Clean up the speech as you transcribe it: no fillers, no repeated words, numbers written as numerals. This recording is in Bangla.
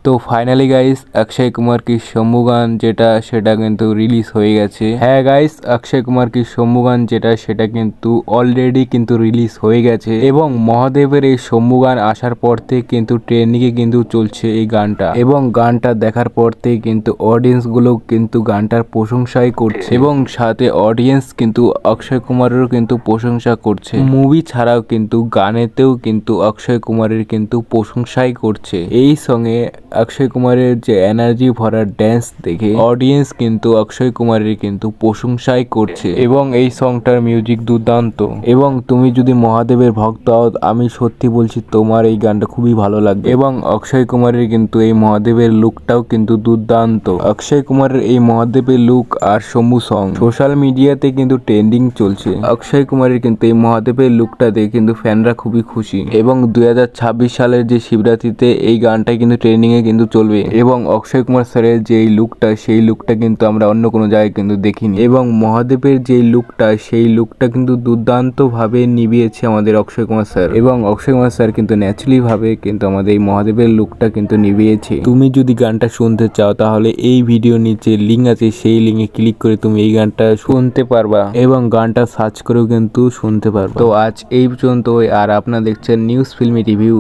তো ফাইনালি গাইস অক্ষয় কুমার কি শম্ভু গান যেটা সেটা কিন্তু রিলিজ হয়ে গেছে। হ্যাঁ গাইস, অক্ষয় কুমার কি শম্ভু গান যেটা সেটা কিন্তু অলরেডি কিন্তু রিলিজ হয়ে গেছে এবং মহাদেবের এই শম্ভু গান আসার পর থেকে কিন্তু ট্রেন্ডিংয়ে কিন্তু চলছে এই গানটা এবং গানটা দেখার পর থেকে কিন্তু অডিয়েন্স গুলো কিন্তু গানটার প্রশংসাই করছে এবং সাথে অডিয়েন্স কিন্তু অক্ষয় কুমারেরও কিন্তু প্রশংসা করছে। মুভি ছাড়াও কিন্তু গানেতেও কিন্তু অক্ষয় কুমারের কিন্তু প্রশংসাই করছে। এই সঙ্গে অক্ষয় কুমারের যে এনার্জি ভরা ড্যান্স দেখে অডিয়েন্স কিন্তু অক্ষয় কুমারের কিন্তু প্রশংসাই করছে এবং এই সংটার মিউজিক দুর্দান্ত। এবং তুমি যদি মহাদেবের ভক্ত হও, আমি সত্যি বলছি তোমার এই গানটা খুবই ভালো লাগবে। এবং অক্ষয় কুমারের কিন্তু এই মহাদেবের লুকটাও কিন্তু দুর্দান্ত। অক্ষয় কুমারের এই মহাদেবের লুক আর শম্ভু সং সোশ্যাল মিডিয়াতে কিন্তু ট্রেন্ডিং চলছে। অক্ষয় কুমারের কিন্তু এই মহাদেবের লুকটা দেখে কিন্তু ফ্যানরা খুবই খুশি এবং 2026 সালের যে শিবরাত্রিতে এই গানটা কিন্তু ট্রেন্ডিং এ কিন্তু চলবে এবং অক্ষয় কুমার স্যারের যে লুকটা সেই লুকটা কিন্তু আমরা অন্য কোনো জায়গায় কিন্তু দেখিনি এবং মহাদেবের যে লুকটা সেই লুকটা কিন্তু দুর্দান্ত ভাবে নিভিয়েছে আমাদের অক্ষয় কুমার স্যার এবং অক্ষয় কুমার স্যার কিন্তু ন্যাচারালি ভাবে কিন্তু আমাদের এই মহাদেবের লুকটা কিন্তু নিভিয়েছে। তুমি যদি গানটা শুনতে চাও তাহলে এই ভিডিও নিচে লিঙ্ক আছে, সেই লিঙ্কে ক্লিক করে তুমি এই গানটা শুনতে পারবা এবং গানটা সার্চ করেও কিন্তু শুনতে পারবা। তো আজ এই পর্যন্ত, আর আপনারা দেখছেন নিউজ ফিল্মি রিভিউ।